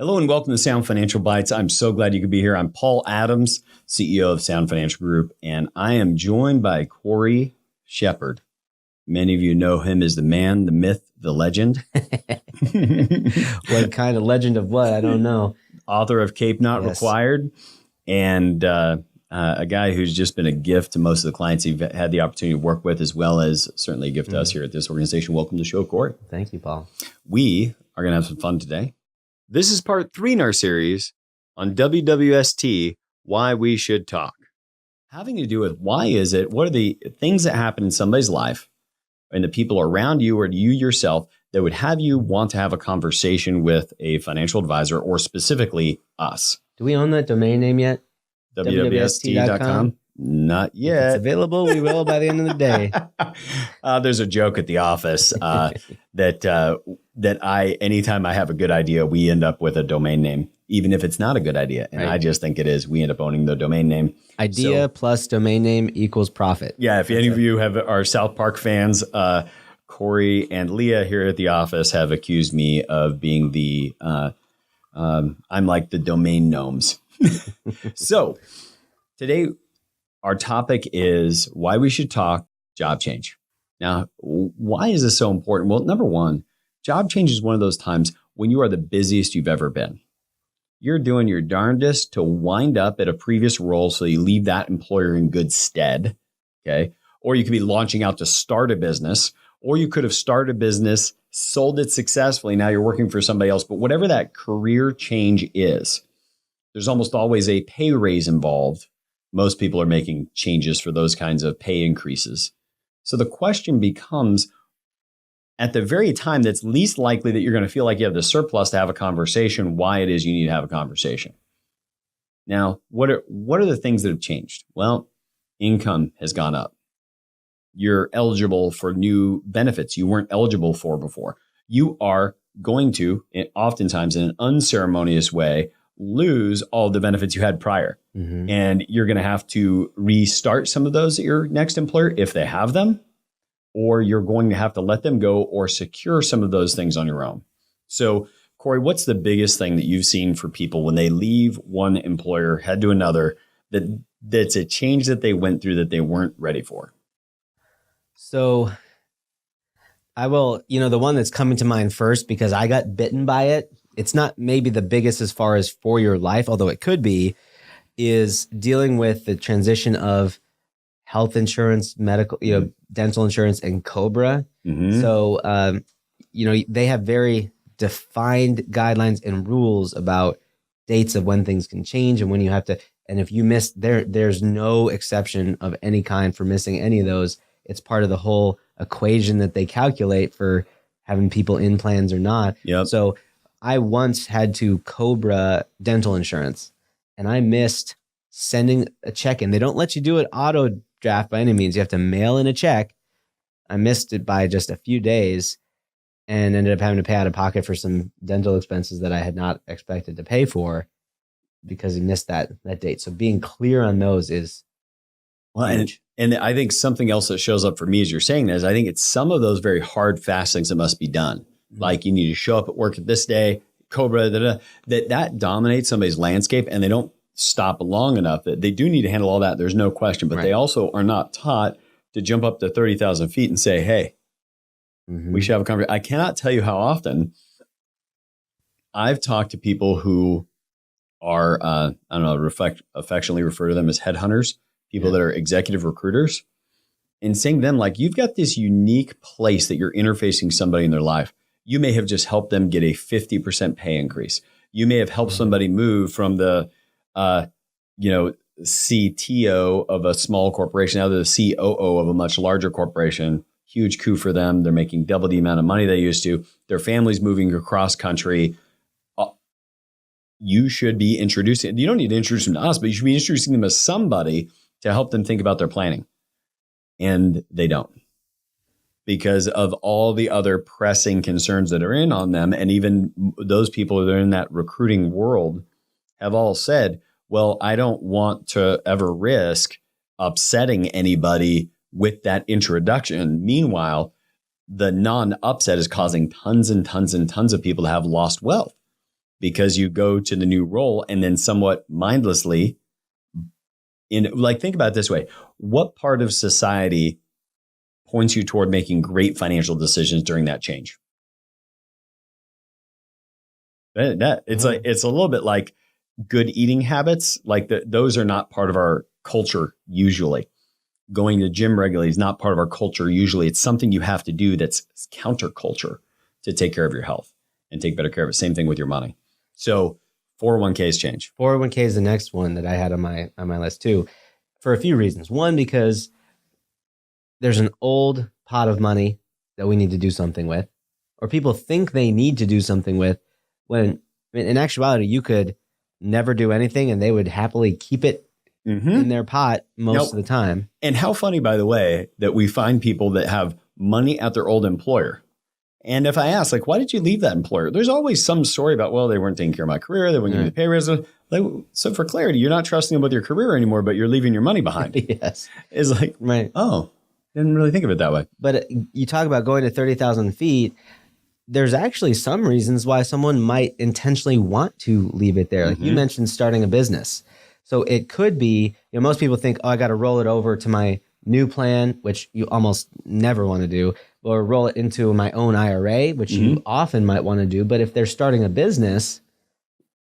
Hello and welcome to Sound Financial Bites. I'm so glad you could be here. I'm Paul Adams, CEO of Sound Financial Group, and I am joined by Cory Shepard. Many of you know him as the man, the myth, the legend. What kind of legend of what? I don't know. Author of Cape Not Required, and a guy who's just been a gift to most of the clients you've had the opportunity to work with, as well as certainly a gift to us here at this organization. Welcome to the show, Cory. Thank you, Paul. We are going to have some fun today. This is part 3 in our series on WWST, Why We Should Talk. Having to do with why is it, what are the things that happen in somebody's life and the people around you or you yourself that would have you want to have a conversation with a financial advisor or specifically us. Do we own that domain name yet? WWST.com? Not yet. If it's available, we will by the end of the day. There's a joke at the office that anytime I have a good idea, we end up with a domain name, even if it's not a good idea. And I just think it is. We end up owning the domain name. Idea plus domain name equals profit. Yeah. If any of you are South Park fans, Cory and Leah here at the office have accused me of being I'm like the domain gnomes. So today, our topic is why we should talk job change. Now, why is this so important? Well, number one, job change is one of those times when you are the busiest you've ever been. You're doing your darndest to wind up at a previous role so you leave that employer in good stead, okay? Or you could be launching out to start a business, or you could have started a business, sold it successfully, now you're working for somebody else. But whatever that career change is, there's almost always a pay raise involved. Most people are making changes for those kinds of pay increases. So the question becomes, at the very time that's least likely that you're going to feel like you have the surplus to have a conversation, why it is you need to have a conversation. Now, what are the things that have changed? Well, income has gone up. You're eligible for new benefits you weren't eligible for before. You are going to, oftentimes in an unceremonious way, lose all the benefits you had prior. Mm-hmm. And you're going to have to restart some of those at your next employer if they have them, or you're going to have to let them go or secure some of those things on your own. So, Cory, what's the biggest thing that you've seen for people when they leave one employer, head to another, that's a change that they went through that they weren't ready for? So I will, the one that's coming to mind first, because I got bitten by it. It's not maybe the biggest as far as for your life, although it could be, is dealing with the transition of health insurance, medical, dental insurance, and COBRA. Mm-hmm. So, they have very defined guidelines and rules about dates of when things can change and when you have to. And if you miss, there's no exception of any kind for missing any of those. It's part of the whole equation that they calculate for having people in plans or not. Yep. So I once had to COBRA dental insurance, and I missed sending a check in. They don't let you do it auto draft by any means. You have to mail in a check. I missed it by just a few days and ended up having to pay out of pocket for some dental expenses that I had not expected to pay for because he missed that date. So being clear on those is huge. And I think something else that shows up for me as you're saying that is I think it's some of those very hard, fast things that must be done. Like you need to show up at work at this day, COBRA, that dominates somebody's landscape, and they don't stop long enough. That they do need to handle all that. There's no question, but They also are not taught to jump up to 30,000 feet and say, "Hey, we should have a conversation." I cannot tell you how often I've talked to people who are, affectionately refer to them as headhunters, people that are executive recruiters, and saying to them, like, you've got this unique place that you're interfacing somebody in their life. You may have just helped them get a 50% pay increase. You may have helped somebody move from the, CTO of a small corporation now to the COO of a much larger corporation. Huge coup for them. They're making double the amount of money they used to. Their family's moving across country. You should be introducing. You don't need to introduce them to us, but you should be introducing them as somebody to help them think about their planning. And they don't, because of all the other pressing concerns that are in on them. And even those people that are in that recruiting world have all said, well, I don't want to ever risk upsetting anybody with that introduction. Meanwhile, the non-upset is causing tons and tons and tons of people to have lost wealth because you go to the new role and then somewhat mindlessly think about it this way. What part of society points you toward making great financial decisions during that change? It's a little bit like good eating habits. Like those are not part of our culture usually. Going to the gym regularly is not part of our culture usually. It's something you have to do that's counterculture to take care of your health and take better care of it. Same thing with your money. So 401ks change. 401k is the next one that I had on my list too, for a few reasons. One, because there's an old pot of money that we need to do something with, or people think they need to do something with, when in actuality you could never do anything and they would happily keep it in their pot most of the time. And how funny, by the way, that we find people that have money at their old employer. And if I ask, like, why did you leave that employer? There's always some story about, well, they weren't taking care of my career. They wouldn't give me the pay raise. So for clarity, you're not trusting them with your career anymore, but you're leaving your money behind. Yes. It's like, right. Oh, didn't really think of it that way. But you talk about going to 30,000 feet. There's actually some reasons why someone might intentionally want to leave it there. Like you mentioned starting a business. So it could be, most people think, oh, I got to roll it over to my new plan, which you almost never want to do, or roll it into my own IRA, which you often might want to do. But if they're starting a business,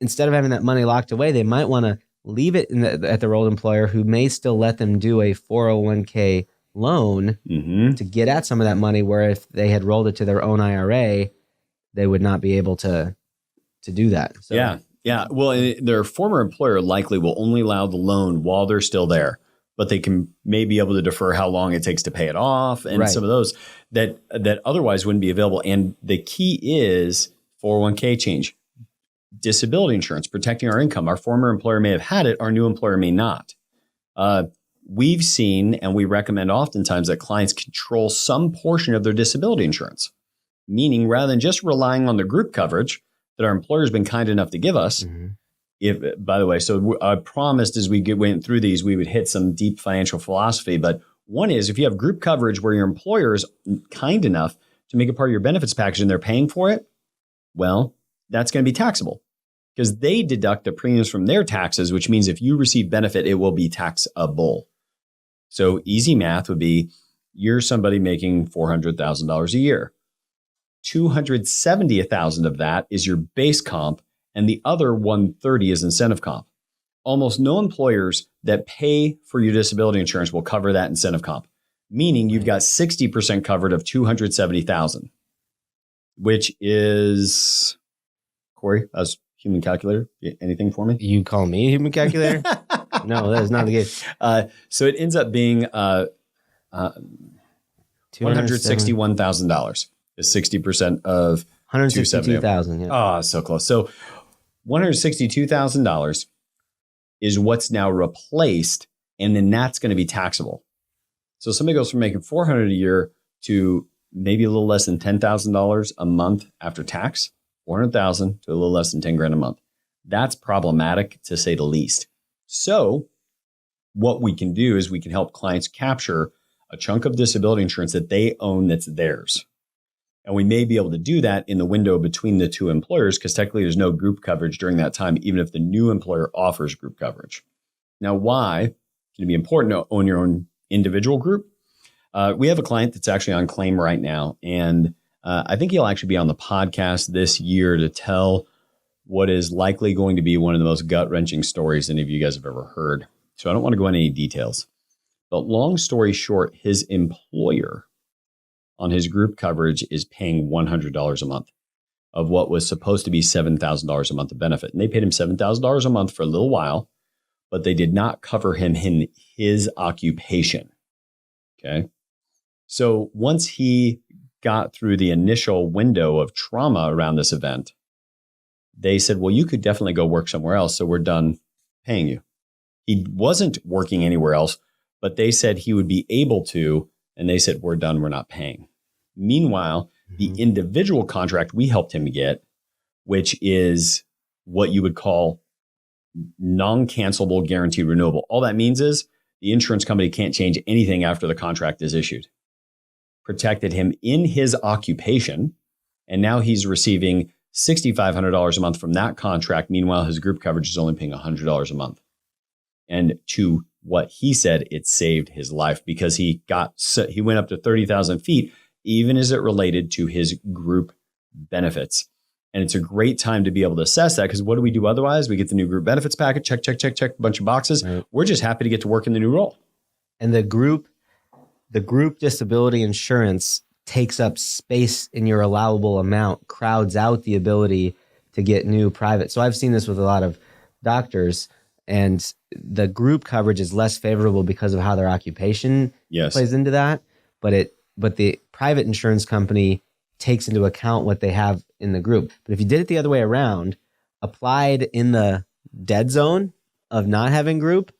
instead of having that money locked away, they might want to leave it at their old employer, who may still let them do a 401k loan to get at some of that money, where if they had rolled it to their own IRA, they would not be able to do that. So, yeah. Well, their former employer likely will only allow the loan while they're still there, but they can maybe able to defer how long it takes to pay it off, and some of those that otherwise wouldn't be available. And the key is 401k change, disability insurance, protecting our income. Our former employer may have had it, our new employer may not. We've seen, and we recommend oftentimes, that clients control some portion of their disability insurance, meaning rather than just relying on the group coverage that our employer's been kind enough to give us. By the way, so I promised as we went through these, we would hit some deep financial philosophy. But one is, if you have group coverage where your employer is kind enough to make it part of your benefits package and they're paying for it, well, that's going to be taxable because they deduct the premiums from their taxes, which means if you receive benefit, it will be taxable. So easy math would be, you're somebody making $400,000 a year. $270,000 of that is your base comp, and the other $130,000 is incentive comp. Almost no employers that pay for your disability insurance will cover that incentive comp, meaning you've got 60% covered of $270,000, which is, Cory, as human calculator, anything for me? You call me a human calculator? No, that is not the case. So it ends up being $161,000 is 60% of $162,000. Yeah. Oh, so close. So $162,000 is what's now replaced, and then that's going to be taxable. So somebody goes from making $400,000 a year to maybe a little less than $10,000 a month after tax. $400,000 to a little less than $10,000 a month. That's problematic, to say the least. So what we can do is we can help clients capture a chunk of disability insurance that they own that's theirs. And we may be able to do that in the window between the two employers, because technically there's no group coverage during that time, even if the new employer offers group coverage. Now, why? It's going to be important to own your own individual group. We have a client that's actually on claim right now, and I think he'll actually be on the podcast this year to tell what is likely going to be one of the most gut-wrenching stories any of you guys have ever heard. So I don't want to go into any details. But long story short, his employer on his group coverage is paying $100 a month of what was supposed to be $7,000 a month of benefit. And they paid him $7,000 a month for a little while, but they did not cover him in his occupation. Okay. So once he got through the initial window of trauma around this event, they said, well, you could definitely go work somewhere else, so we're done paying you. He wasn't working anywhere else, but they said he would be able to, and they said, we're done, we're not paying. Meanwhile, the individual contract we helped him get, which is what you would call non-cancelable guaranteed renewable. All that means is the insurance company can't change anything after the contract is issued. Protected him in his occupation, and now he's receiving $6,500 a month from that contract. Meanwhile, his group coverage is only paying $100 a month. And to what he said, it saved his life because he went up to 30,000 feet, even as it related to his group benefits. And it's a great time to be able to assess that, because what do we do otherwise? We get the new group benefits package, check, a bunch of boxes. Right. We're just happy to get to work in the new role. And the group disability insurance takes up space in your allowable amount, crowds out the ability to get new private. So I've seen this with a lot of doctors, and the group coverage is less favorable because of how their occupation plays into that. But the private insurance company takes into account what they have in the group. But if you did it the other way around, applied in the dead zone of not having group,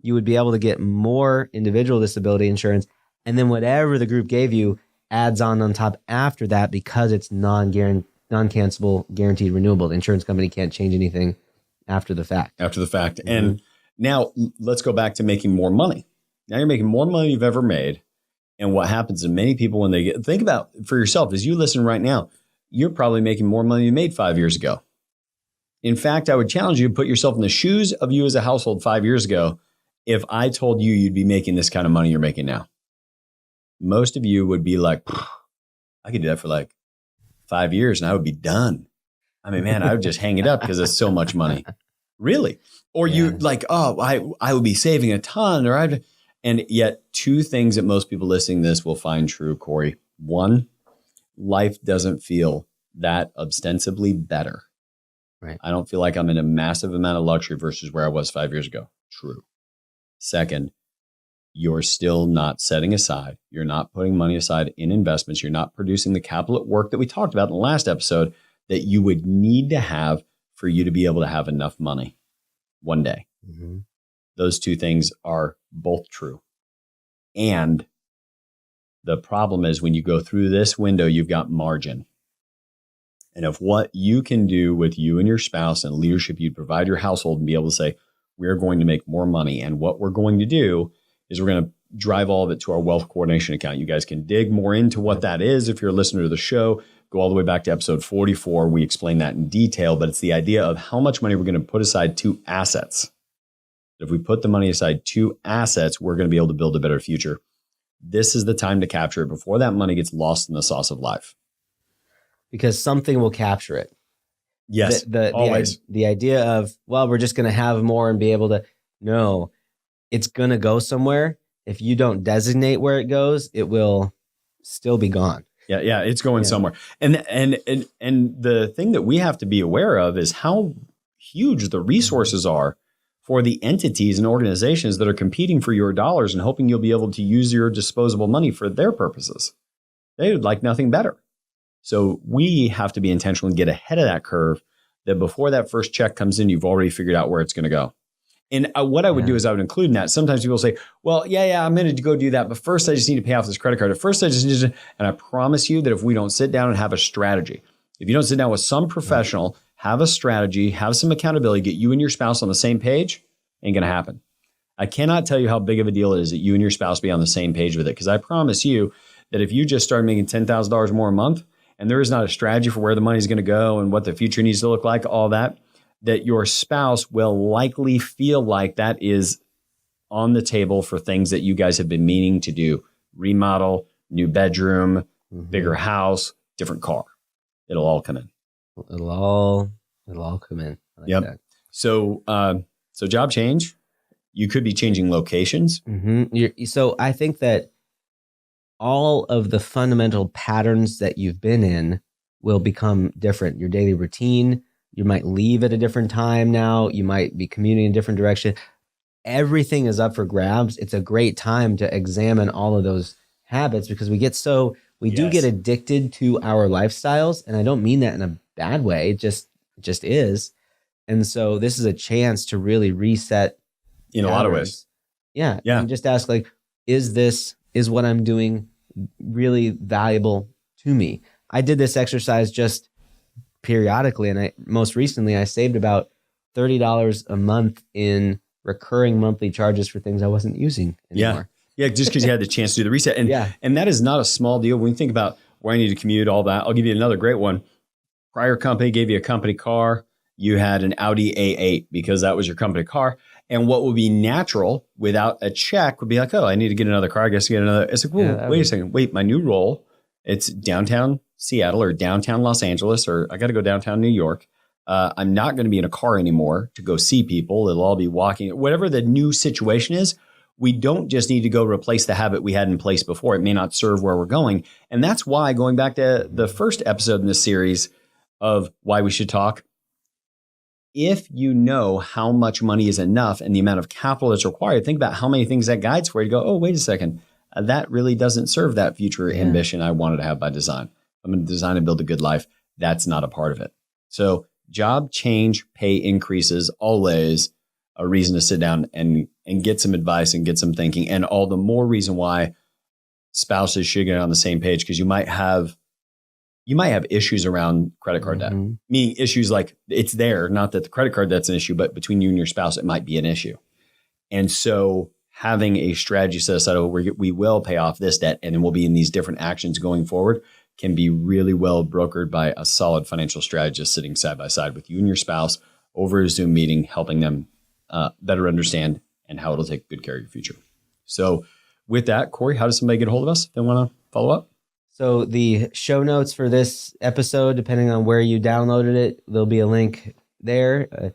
you would be able to get more individual disability insurance. And then whatever the group gave you adds on top after that, because it's non-cancelable, guaranteed renewable. The insurance company can't change anything after the fact. Mm-hmm. And now let's go back to making more money. Now you're making more money you've ever made. And what happens to many people when they think about for yourself, as you listen right now, you're probably making more money you made 5 years ago. In fact, I would challenge you to put yourself in the shoes of you as a household 5 years ago. If I told you you'd be making this kind of money you're making now, most of you would be like, I could do that for like 5 years and I would be done. I mean, man, I would just hang it up because it's so much money. Really? Or you like, oh, I would be saving a ton, and yet two things that most people listening to this will find true, Cory. One, life doesn't feel that ostensibly better. Right. I don't feel like I'm in a massive amount of luxury versus where I was 5 years ago. True. Second, you're still not setting aside. You're not putting money aside in investments. You're not producing the capital at work that we talked about in the last episode that you would need to have for you to be able to have enough money one day. Mm-hmm. Those two things are both true. And the problem is when you go through this window, you've got margin. And if what you can do with you and your spouse and leadership you'd provide your household and be able to say, we're going to make more money. And what we're going to do is we're going to drive all of it to our wealth coordination account. You guys can dig more into what that is. If you're a listener to the show, go all the way back to episode 44. We explain that in detail, but it's the idea of how much money we're going to put aside to assets. If we put the money aside to assets, we're going to be able to build a better future. This is the time to capture it before that money gets lost in the sauce of life. Because something will capture it. Yes, always. The idea of, well, we're just going to have more and be able to, no, it's going to go somewhere. If you don't designate where it goes, it will still be gone. Yeah, it's going somewhere. And the thing that we have to be aware of is how huge the resources are for the entities and organizations that are competing for your dollars and hoping you'll be able to use your disposable money for their purposes. They would like nothing better. So we have to be intentional and get ahead of that curve, that before that first check comes in, you've already figured out where it's going to go. And what I would do is I would include in that. Sometimes people say, well, yeah, I'm going to go do that. But first, I just need to pay off this credit card. At first, I just need to, and I promise you that if we don't sit down and have a strategy, if you don't sit down with some professional, have a strategy, have some accountability, get you and your spouse on the same page, ain't going to happen. I cannot tell you how big of a deal it is that you and your spouse be on the same page with it. Because I promise you that if you just start making $10,000 more a month, and there is not a strategy for where the money is going to go and what the future needs to look like, all that your spouse will likely feel like that is on the table for things that you guys have been meaning to do. Remodel, new bedroom, bigger house, different car. It'll all come in. It'll all come in. I like that. So job change, you could be changing locations. Mm-hmm. So I think that all of the fundamental patterns that you've been in will become different. Your daily routine, you might leave at a different time now. You might be commuting in a different direction. Everything is up for grabs. It's a great time to examine all of those habits because we do get addicted to our lifestyles. And I don't mean that in a bad way. It just is. And so this is a chance to really reset in a lot of ways. Yeah. And just ask, like, is what I'm doing really valuable to me? I did this exercise just periodically. And most recently I saved about $30 a month in recurring monthly charges for things I wasn't using anymore. Yeah. Just because you had the chance to do the reset. And that is not a small deal. When you think about where I need to commute, all that, I'll give you another great one. prior company gave you a company car. You had an Audi A8 because that was your company car. And what would be natural without a check would be like, oh, I need to get another car. I guess get another. It's like, whoa, wait a second. Wait, my new role, it's downtown Seattle or downtown Los Angeles, or I got to go downtown New York. I'm not going to be in a car anymore to go see people. It'll all be walking. Whatever the new situation is, we don't just need to go replace the habit we had in place before. It may not serve where we're going. And that's why, going back to the first episode in this series of Why We Should Talk, if you know how much money is enough and the amount of capital that's required, think about how many things that guides for you to go, oh, wait a second. That really doesn't serve that future ambition I wanted to have by design. I'm going to design and build a good life. That's not a part of it. So job change, pay increases, always a reason to sit down and get some advice and get some thinking. And all the more reason why spouses should get on the same page, because you might have issues around credit card debt, meaning issues like it's there, not that the credit card debt's an issue, but between you and your spouse, it might be an issue. And so having a strategy set aside where we will pay off this debt and then we'll be in these different actions going forward can be really well brokered by a solid financial strategist sitting side by side with you and your spouse over a Zoom meeting, helping them better understand and how it'll take good care of your future. So with that, Cory, how does somebody get a hold of us if they want to follow up? So the show notes for this episode, depending on where you downloaded it, there'll be a link there,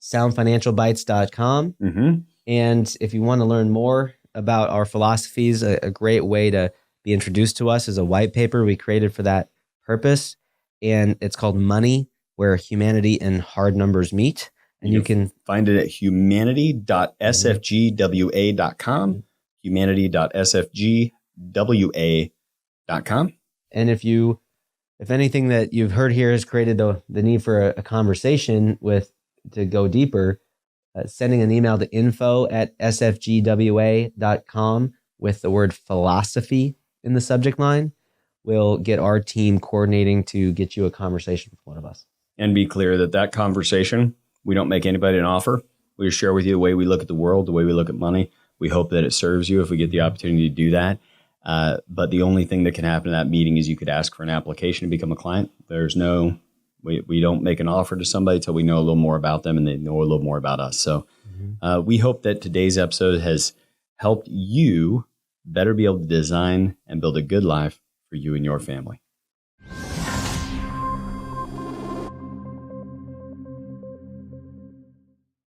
soundfinancialbites.com. And if you want to learn more about our philosophies, a great way to be introduced to us is a white paper we created for that purpose. And it's called Money, Where Humanity and Hard Numbers Meet. And you can find it at humanity.sfgwa.com, humanity.sfgwa.com. And if anything that you've heard here has created the need for a conversation to go deeper, sending an email to info@sfgwa.com with the word philosophy in the subject line will get our team coordinating to get you a conversation with one of us. And be clear that conversation, we don't make anybody an offer. We just share with you the way we look at the world, the way we look at money. We hope that it serves you if we get the opportunity to do that. But the only thing that can happen in that meeting is you could ask for an application to become a client. We don't make an offer to somebody until we know a little more about them and they know a little more about us. So we hope that today's episode has helped you better be able to design and build a good life for you and your family.